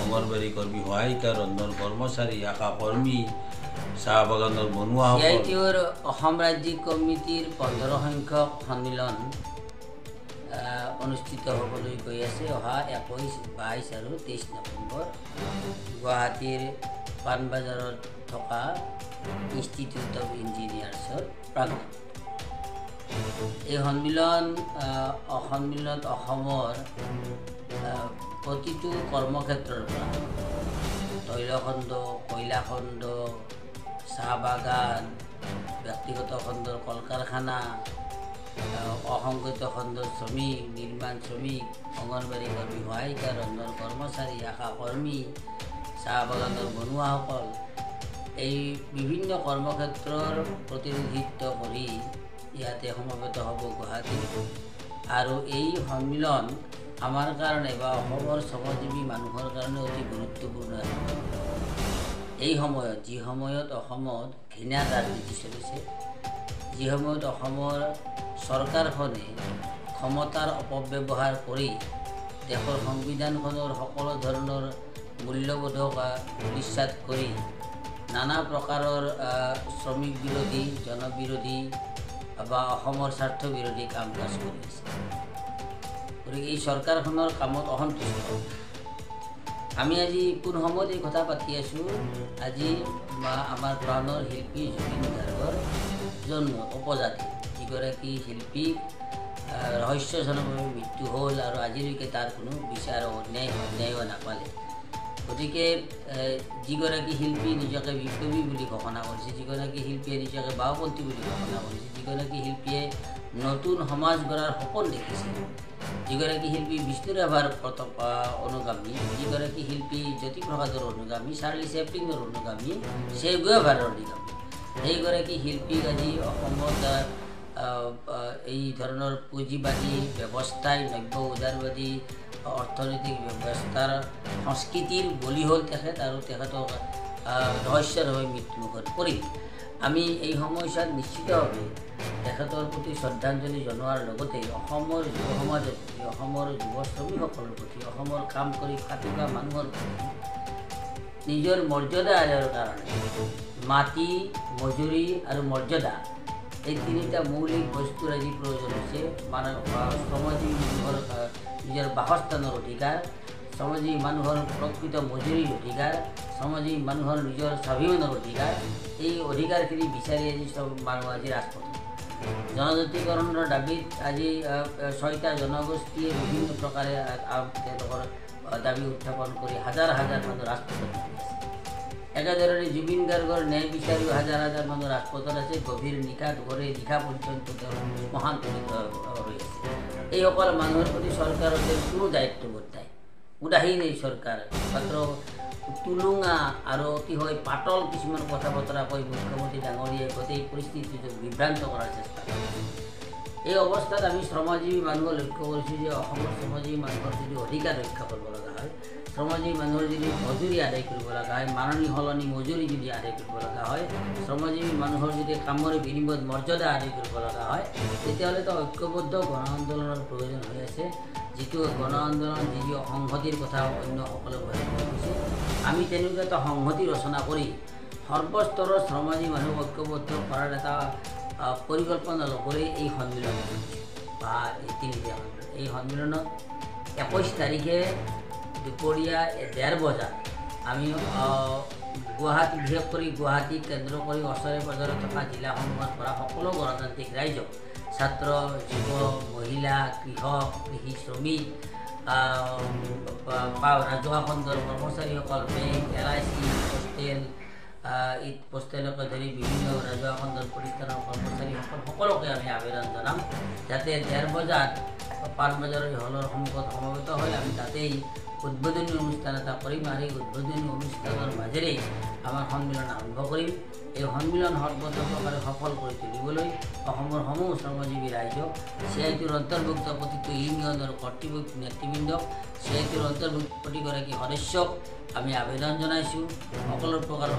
অঙ্গনবাড়ী কৰ্মী, সহায়িকা, ৰন্ধন কৰ্মচাৰী, আশা কৰ্মী, চাহ বাগানৰ বনুৱা CITIৰ অসম ৰাজ্যিক কমিটিৰ 15 সংখ্যক সন্মিলন অনুষ্ঠিত হ'বলৈ গৈ আছে অহা 21, 22 আৰু 23 নৱেম্বৰ গুৱাহাটীৰ পাণবজাৰত থকা ইনষ্টিটিউট অফ ইঞ্জিনিয়াৰ্ছৰ প্ৰাংগণত। এই সন্মিলনত অসমৰ প্ৰতিটো কৰ্মক্ষেত্ৰৰ পৰা তৈলখণ্ড, কয়লাখণ্ড, চাহ বাগান, ব্যক্তিগত খণ্ডৰ কল কাৰখানা, অসংগঠিত খণ্ডৰ শ্ৰমিক, নিৰ্মাণ শ্ৰমিক, অঙ্গনবাড়ী কৰ্মী, সহায়িকা, ৰন্ধন কৰ্মচাৰী, আশা কৰ্মী, চাহ বাগানৰ বনুৱাসকল এই বিভিন্ন কৰ্মক্ষেত্ৰৰ প্ৰতিনিধিত্ব কৰি ইয়াতে সমবেত হ'ব গুৱাহাটীত। আৰু এই সন্মিলন আমাৰ কাৰণে বা অসমৰ শ্ৰমজীৱী মানুহৰ কাৰণে অতি গুৰুত্বপূৰ্ণ। এই সময়ত যি সময়ত অসমত ঘৃণা ৰাজনীতি চলিছে, যি সময়ত অসমৰ চৰকাৰখনে ক্ষমতাৰ অপব্যৱহাৰ কৰি দেশৰ সংবিধানখনৰ সকলো ধৰণৰ মূল্যবোধক ধূলিসাৎ কৰি নানা প্ৰকাৰৰ শ্ৰমিক বিৰোধী, জনবিৰোধী বা অসমৰ স্বাৰ্থ বিৰোধী কাম কাজ কৰি আছে। গতিকে এই চৰকাৰখনৰ কামত অসন্তুষ্ট। আমি আজি কোন সময়ত এই কথা পাতি আছোঁ, আজি আমাৰ প্ৰাণৰ শিল্পী জুবিন গাৰ্গৰ জন্ম উপজাতি, যিগৰাকী শিল্পী ৰহস্যজনকভাৱে মৃত্যু হ'ল আৰু আজিলৈকে তাৰ কোনো বিচাৰ ন্যায়ো নাপালে। গতিকে যিগৰাকী শিল্পী নিজকে বিপ্লৱী বুলি ঘোষণা কৰিছে, যিগৰাকী শিল্পীয়ে নিজকে বাওঁপন্থী বুলি ঘোষণা কৰিছে, যিগৰাকী শিল্পীয়ে নতুন সমাজ গঢ়াৰ সপোন দেখিছিল, যিগৰাকী শিল্পী বিষ্ণু ৰাভাৰ অনুগামী, যিগৰাকী শিল্পী জ্যোতিপ্ৰসাদৰ অনুগামী, চাৰ্লি চেপলিনৰ অনুগামী, চে গুয়েভাৰৰ অনুগামী, সেইগৰাকী শিল্পীক আজি অসমত এই ধৰণৰ পুঁজিবাদী ব্যৱস্থাই, নব্য উদাৰবাদী অৰ্থনৈতিক ব্যৱস্থাৰ সংস্কৃতিৰ বলি হ'ল তেখেত, আৰু তেখেতক ৰহস্যৰভাৱে মৃত্যুমুখত পৰিল। আমি এই সময়ছোৱাত নিশ্চিতভাৱে তেখেতৰ প্ৰতি শ্ৰদ্ধাঞ্জলি জনোৱাৰ লগতে অসমৰ যুৱ সমাজৰ প্ৰতি, অসমৰ যুৱ শ্ৰমিকসকলৰ প্ৰতি, অসমৰ কাম কৰি খাটি খোৱা মানুহৰ প্ৰতি নিজৰ মৰ্যাদা আদায়ৰ কাৰণে মাটি, মজুৰি আৰু মৰ্যাদা এই তিনিটা মৌলিক বস্তুৰ আজি প্ৰয়োজন হৈছে। শ্ৰমজীৱী মানুহৰ নিজৰ বাসস্থানৰ অধিকাৰ, শ্ৰমজীৱী মানুহৰ প্ৰকৃত মজুৰিৰ অধিকাৰ, শ্ৰমজীৱী মানুহৰ নিজৰ স্বাভিমানৰ অধিকাৰ, এই অধিকাৰখিনি বিচাৰি আজি মানুহ আজি ৰাজপথত। জনজাতিকৰণৰ দাবীত আজি 6টা জনগোষ্ঠীয়ে বিভিন্ন প্ৰকাৰে তেওঁলোকৰ দাবী উত্থাপন কৰি হাজাৰ হাজাৰ মানুহ ৰাজপথত নামি আছে। একেদৰে জুবিন গাৰ্গৰ ন্যায় বিচাৰিও হাজাৰ হাজাৰ মানুহ ৰাজপথত আছে। গভীৰ নিশা ধৰে নিশা পৰ্যন্ত তেওঁ মহান পীড়িত হৈ আছে। এইসকল মানুহৰ প্ৰতি চৰকাৰৰ কোনো দায়িত্ববোধ নাই, উদাসীন এই চৰকাৰ। মাত্ৰ টুলুঙা আৰু অতিশয় পাতল কিছুমান কথা বতৰা কৈ মুখ্যমন্ত্ৰী ডাঙৰীয়াই গোটেই পৰিস্থিতিটো বিভ্ৰান্ত কৰাৰ চেষ্টা কৰে। এই অৱস্থাত আমি শ্ৰমজীৱী মানুহক লক্ষ্য কৰিছোঁ যে অসমৰ শ্ৰমজীৱী মানুহৰ যদি অধিকাৰ ৰক্ষা কৰিব লগা হয়, শ্ৰমজীৱী মানুহৰ যদি মজুৰি আদায় কৰিব লগা হয়, মাননি সলনি মজুৰি যদি আদায় কৰিব লগা হয়, শ্ৰমজীৱী মানুহৰ যদি কামৰ বিনিময়ত মৰ্যাদা আদায় কৰিব লগা হয়, তেতিয়াহ'লেতো ঐক্যবদ্ধ গণ আন্দোলনৰ প্ৰয়োজন হৈ আছে। যিটো গণ আন্দোলন, যি সংহতিৰ কথা অন্যসকলে কৈছে, আমি তেনেকুৱা এটা সংহতি ৰচনা কৰি সৰ্বস্তৰৰ শ্ৰমজীৱী মানুহক ঐক্যবদ্ধ কৰাৰ এটা পৰিকল্পনা ল'বলৈ এই সন্মিলন বা এই তিনিটা সন্মিলন। এই সন্মিলনত 21 তাৰিখে দুপৰীয়া 1:30 বজাত আমি গুৱাহাটী, বিশেষ কৰি গুৱাহাটীক কেন্দ্ৰ কৰি ওচৰে পাঁজৰে থকা জিলাসমূহৰ পৰা সকলো গণতান্ত্ৰিক ৰাইজক, ছাত্ৰ, যুৱ, মহিলা, কৃষক, কৃষি শ্ৰমিক, ৰাজহুৱা খণ্ডৰ কৰ্মচাৰীসকল, বেংক, LIC, পোষ্টেলকে ধৰি বিভিন্ন ৰাজহুৱা খণ্ডৰ প্ৰতিষ্ঠানৰ কৰ্মচাৰীসকল সকলোকে আমি আবেদন জনাম যাতে 1:30 বজাত পাণবজাৰৰ হলৰ সন্মুখত সমবেত হৈ আমি তাতেই উদ্বোধনী অনুষ্ঠান এটা কৰিম। আৰু এই উদ্বোধনী অনুষ্ঠানৰ মাজেৰে আমাৰ সন্মিলন আৰম্ভ কৰিম। এই সন্মিলন সৰ্বতোপ্ৰকাৰে সফল কৰি তুলিবলৈ অসমৰ সমূহ শ্ৰমজীৱী ৰাইজক, CITIৰ অন্তৰ্ভুক্ত প্ৰতিটো ইউনিয়নৰ কৰ্তৃপক্ষ নেতৃবৃন্দক, CITIৰ অন্তৰ্ভুক্ত প্ৰতিগৰাকী সদস্যক আমি আবেদন জনাইছোঁ সকলো প্ৰকাৰৰ